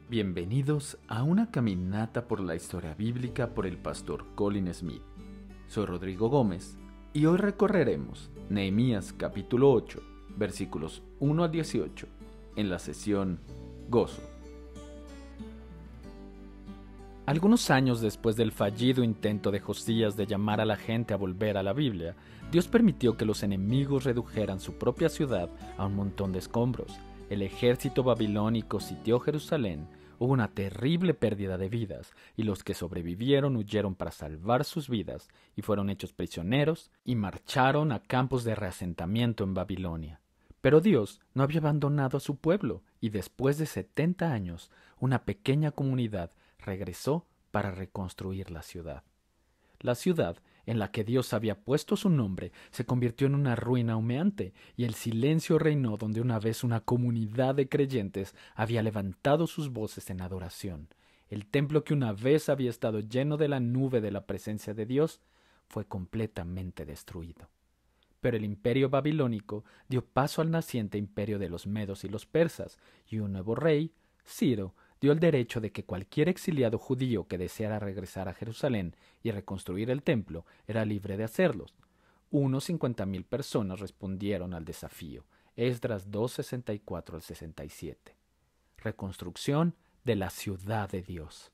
Bienvenidos a una caminata por la historia bíblica por el pastor Colin Smith. Soy Rodrigo Gómez y hoy recorreremos Nehemías capítulo 8, versículos 1 al 18, en la sesión Gozo. Algunos años después del fallido intento de Josías de llamar a la gente a volver a la Biblia, Dios permitió que los enemigos redujeran su propia ciudad a un montón de escombros. El ejército babilónico sitió Jerusalén, hubo una terrible pérdida de vidas, y los que sobrevivieron huyeron para salvar sus vidas, y fueron hechos prisioneros, y marcharon a campos de reasentamiento en Babilonia. Pero Dios no había abandonado a su pueblo, y después de 70 años, una pequeña comunidad regresó para reconstruir la ciudad. La ciudad en la que Dios había puesto su nombre se convirtió en una ruina humeante, y el silencio reinó donde una vez una comunidad de creyentes había levantado sus voces en adoración. El templo que una vez había estado lleno de la nube de la presencia de Dios fue completamente destruido. Pero el imperio babilónico dio paso al naciente imperio de los medos y los persas, y un nuevo rey, Ciro, dio el derecho de que cualquier exiliado judío que deseara regresar a Jerusalén y reconstruir el templo era libre de hacerlo. Unos 50,000 personas respondieron al desafío. Esdras 2:64 al 67. Reconstrucción de la ciudad de Dios.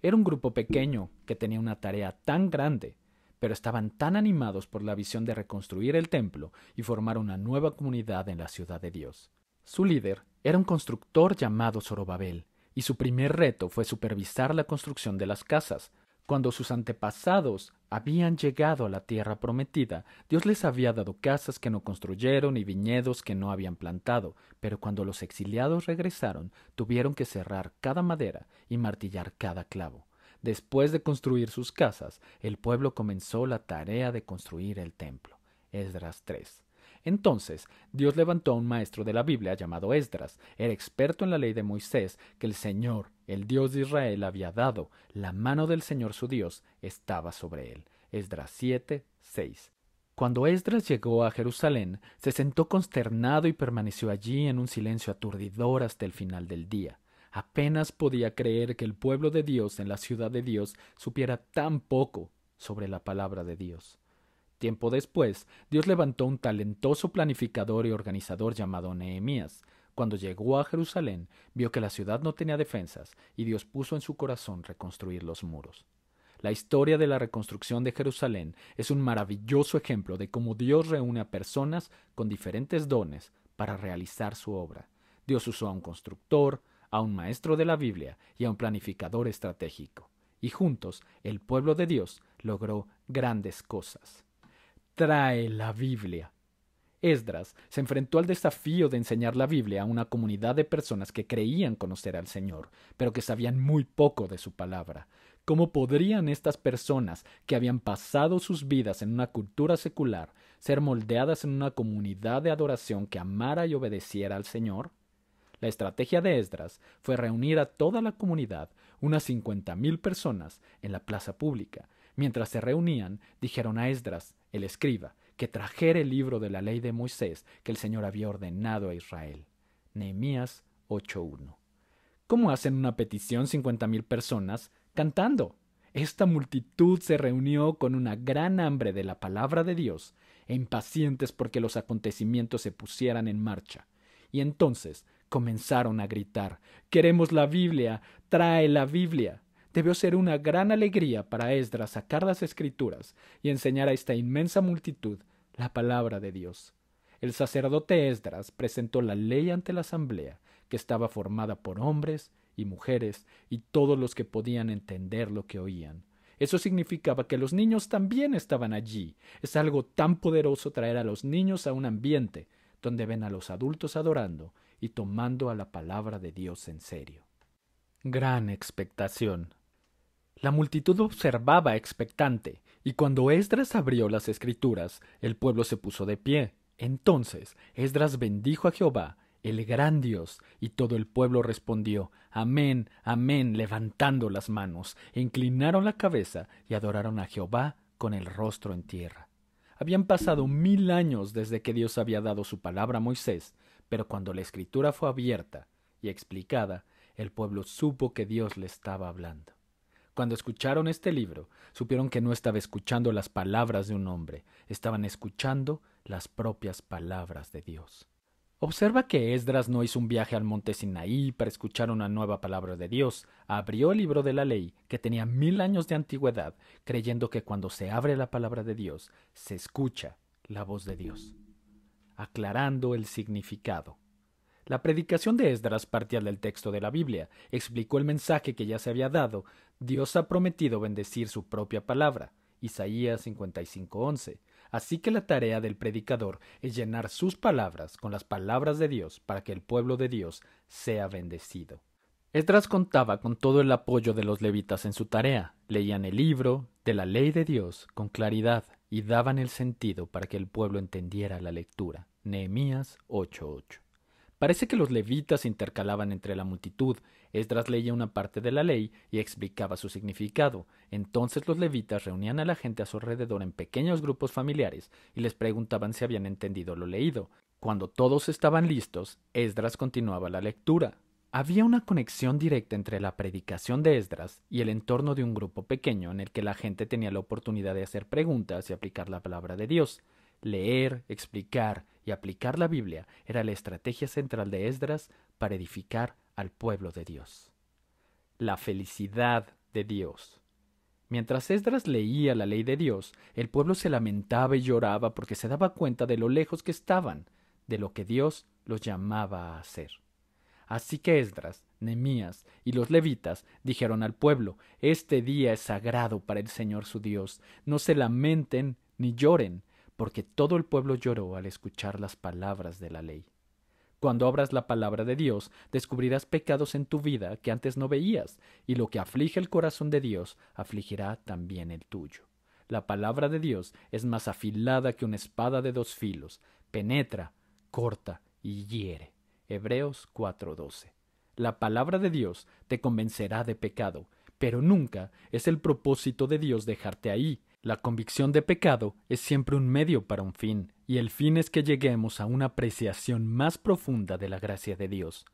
Era un grupo pequeño que tenía una tarea tan grande, pero estaban tan animados por la visión de reconstruir el templo y formar una nueva comunidad en la ciudad de Dios. Su líder era un constructor llamado Zorobabel, y su primer reto fue supervisar la construcción de las casas. Cuando sus antepasados habían llegado a la tierra prometida, Dios les había dado casas que no construyeron y viñedos que no habían plantado, pero cuando los exiliados regresaron, tuvieron que cerrar cada madera y martillar cada clavo. Después de construir sus casas, el pueblo comenzó la tarea de construir el templo. Esdras 3. Entonces Dios levantó a un maestro de la Biblia llamado Esdras. Era experto en la ley de Moisés que el Señor, el Dios de Israel, había dado. La mano del Señor su Dios estaba sobre él. Esdras 7:6. Cuando Esdras llegó a Jerusalén, se sentó consternado y permaneció allí en un silencio aturdidor hasta el final del día. Apenas podía creer que el pueblo de Dios en la ciudad de Dios supiera tan poco sobre la palabra de Dios. Tiempo después, Dios levantó un talentoso planificador y organizador llamado Nehemías. Cuando llegó a Jerusalén, vio que la ciudad no tenía defensas, y Dios puso en su corazón reconstruir los muros. La historia de la reconstrucción de Jerusalén es un maravilloso ejemplo de cómo Dios reúne a personas con diferentes dones para realizar su obra. Dios usó a un constructor, a un maestro de la Biblia y a un planificador estratégico. Y juntos, el pueblo de Dios logró grandes cosas. Trae la Biblia. Esdras se enfrentó al desafío de enseñar la Biblia a una comunidad de personas que creían conocer al Señor, pero que sabían muy poco de su palabra. ¿Cómo podrían estas personas, que habían pasado sus vidas en una cultura secular, ser moldeadas en una comunidad de adoración que amara y obedeciera al Señor? La estrategia de Esdras fue reunir a toda la comunidad, unas 50,000 personas, en la plaza pública. Mientras se reunían, dijeron a Esdras, el escriba, que trajera el libro de la ley de Moisés que el Señor había ordenado a Israel. Nehemías 8:1. ¿Cómo hacen una petición 50,000 personas? Cantando. Esta multitud se reunió con una gran hambre de la palabra de Dios e impacientes porque los acontecimientos se pusieran en marcha. Y entonces comenzaron a gritar: «¡Queremos la Biblia! ¡Trae la Biblia!». Debió ser una gran alegría para Esdras sacar las Escrituras y enseñar a esta inmensa multitud la palabra de Dios. El sacerdote Esdras presentó la ley ante la asamblea, que estaba formada por hombres y mujeres y todos los que podían entender lo que oían. Eso significaba que los niños también estaban allí. Es algo tan poderoso traer a los niños a un ambiente donde ven a los adultos adorando y tomando a la palabra de Dios en serio. Gran expectación. La multitud observaba expectante, y cuando Esdras abrió las Escrituras, el pueblo se puso de pie. Entonces Esdras bendijo a Jehová, el gran Dios, y todo el pueblo respondió: «Amén, amén», levantando las manos, e inclinaron la cabeza y adoraron a Jehová con el rostro en tierra. Habían pasado 1000 años desde que Dios había dado su palabra a Moisés, pero cuando la Escritura fue abierta y explicada, el pueblo supo que Dios le estaba hablando. Cuando escucharon este libro, supieron que no estaba escuchando las palabras de un hombre, estaban escuchando las propias palabras de Dios. Observa que Esdras no hizo un viaje al monte Sinaí para escuchar una nueva palabra de Dios. Abrió el libro de la ley, que tenía 1000 años de antigüedad, creyendo que cuando se abre la palabra de Dios, se escucha la voz de Dios, aclarando el significado. La predicación de Esdras partía del texto de la Biblia, explicó el mensaje que ya se había dado. Dios ha prometido bendecir su propia palabra. Isaías 55:11. Así que la tarea del predicador es llenar sus palabras con las palabras de Dios para que el pueblo de Dios sea bendecido. Esdras contaba con todo el apoyo de los levitas en su tarea. Leían el libro de la ley de Dios con claridad y daban el sentido para que el pueblo entendiera la lectura. Nehemías 8:8. Parece que los levitas intercalaban entre la multitud. Esdras leía una parte de la ley y explicaba su significado. Entonces los levitas reunían a la gente a su alrededor en pequeños grupos familiares y les preguntaban si habían entendido lo leído. Cuando todos estaban listos, Esdras continuaba la lectura. Había una conexión directa entre la predicación de Esdras y el entorno de un grupo pequeño en el que la gente tenía la oportunidad de hacer preguntas y aplicar la palabra de Dios. Leer, explicar y aplicar la Biblia era la estrategia central de Esdras para edificar al pueblo de Dios. La felicidad de Dios. Mientras Esdras leía la ley de Dios, el pueblo se lamentaba y lloraba porque se daba cuenta de lo lejos que estaban de lo que Dios los llamaba a hacer. Así que Esdras, Nehemías y los levitas dijeron al pueblo: «Este día es sagrado para el Señor su Dios. No se lamenten ni lloren», porque todo el pueblo lloró al escuchar las palabras de la ley. Cuando abras la palabra de Dios, descubrirás pecados en tu vida que antes no veías, y lo que aflige el corazón de Dios afligirá también el tuyo. La palabra de Dios es más afilada que una espada de 2 filos, penetra, corta y hiere. Hebreos 4:12. La palabra de Dios te convencerá de pecado, pero nunca es el propósito de Dios dejarte ahí. La convicción de pecado es siempre un medio para un fin, y el fin es que lleguemos a una apreciación más profunda de la gracia de Dios.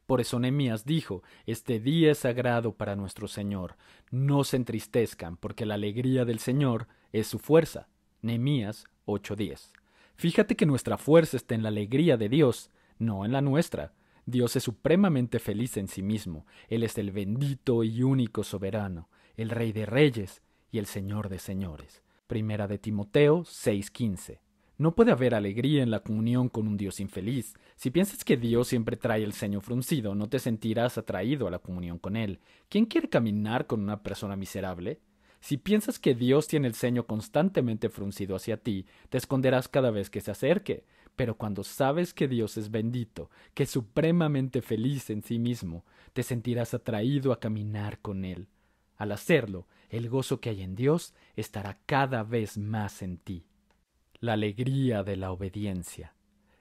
Por eso Nehemías dijo: «Este día es sagrado para nuestro Señor. No se entristezcan, porque la alegría del Señor es su fuerza». Nehemías 8:10. Fíjate que nuestra fuerza está en la alegría de Dios, no en la nuestra. Dios es supremamente feliz en sí mismo. Él es el bendito y único soberano, el Rey de Reyes y el Señor de señores. Primera de Timoteo 6:15. No puede haber alegría en la comunión con un Dios infeliz. Si piensas que Dios siempre trae el ceño fruncido, no te sentirás atraído a la comunión con Él. ¿Quién quiere caminar con una persona miserable? Si piensas que Dios tiene el ceño constantemente fruncido hacia ti, te esconderás cada vez que se acerque. Pero cuando sabes que Dios es bendito, que es supremamente feliz en sí mismo, te sentirás atraído a caminar con Él. Al hacerlo, el gozo que hay en Dios estará cada vez más en ti. La alegría de la obediencia.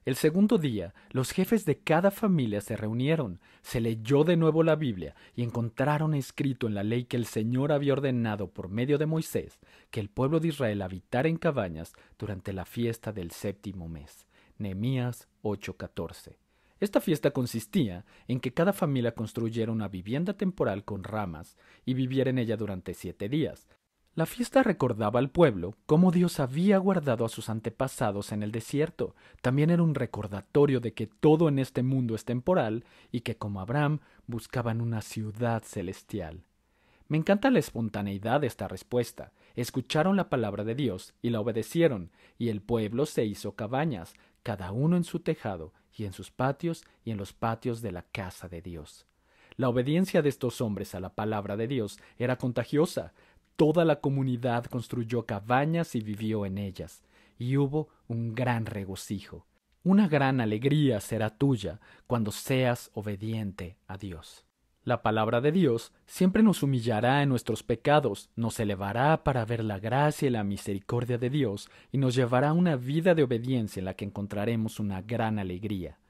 El segundo día, los jefes de cada familia se reunieron, se leyó de nuevo la Biblia y encontraron escrito en la ley que el Señor había ordenado por medio de Moisés que el pueblo de Israel habitara en cabañas durante la fiesta del 7º mes. Nehemías 8:14. Esta fiesta consistía en que cada familia construyera una vivienda temporal con ramas y viviera en ella durante 7 días. La fiesta recordaba al pueblo cómo Dios había guardado a sus antepasados en el desierto. También era un recordatorio de que todo en este mundo es temporal y que, como Abraham, buscaban una ciudad celestial. Me encanta la espontaneidad de esta respuesta. Escucharon la palabra de Dios y la obedecieron, y el pueblo se hizo cabañas, cada uno en su tejado, y en sus patios y en los patios de la casa de Dios. La obediencia de estos hombres a la palabra de Dios era contagiosa. Toda la comunidad construyó cabañas y vivió en ellas, y hubo un gran regocijo. Una gran alegría será tuya cuando seas obediente a Dios. La palabra de Dios siempre nos humillará en nuestros pecados, nos elevará para ver la gracia y la misericordia de Dios y nos llevará a una vida de obediencia en la que encontraremos una gran alegría.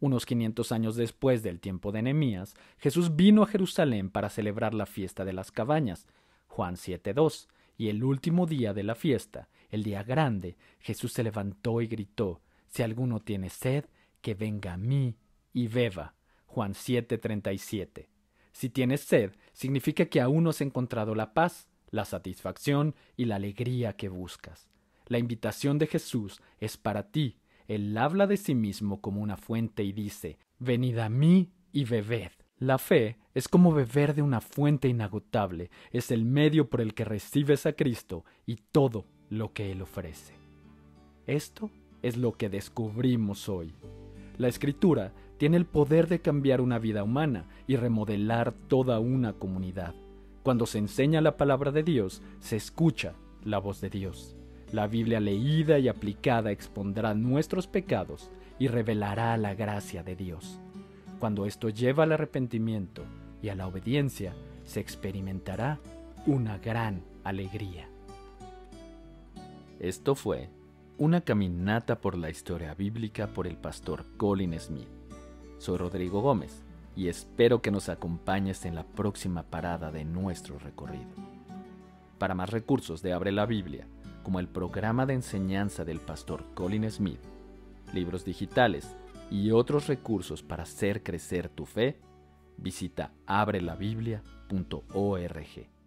Unos 500 años después del tiempo de Nehemías, Jesús vino a Jerusalén para celebrar la fiesta de las cabañas, Juan 7:2, y el último día de la fiesta, el día grande, Jesús se levantó y gritó: «Si alguno tiene sed, que venga a mí y beba». Juan 7:37. Si tienes sed, significa que aún no has encontrado la paz, la satisfacción y la alegría que buscas. La invitación de Jesús es para ti. Él habla de sí mismo como una fuente y dice: venid a mí y bebed. La fe es como beber de una fuente inagotable, es el medio por el que recibes a Cristo y todo lo que Él ofrece. Esto es lo que descubrimos hoy. La Escritura tiene el poder de cambiar una vida humana y remodelar toda una comunidad. Cuando se enseña la palabra de Dios, se escucha la voz de Dios. La Biblia leída y aplicada expondrá nuestros pecados y revelará la gracia de Dios. Cuando esto lleva al arrepentimiento y a la obediencia, se experimentará una gran alegría. Esto fue una caminata por la historia bíblica por el pastor Colin Smith. Soy Rodrigo Gómez y espero que nos acompañes en la próxima parada de nuestro recorrido. Para más recursos de Abre la Biblia, como el programa de enseñanza del pastor Colin Smith, libros digitales y otros recursos para hacer crecer tu fe, visita abrelabiblia.org.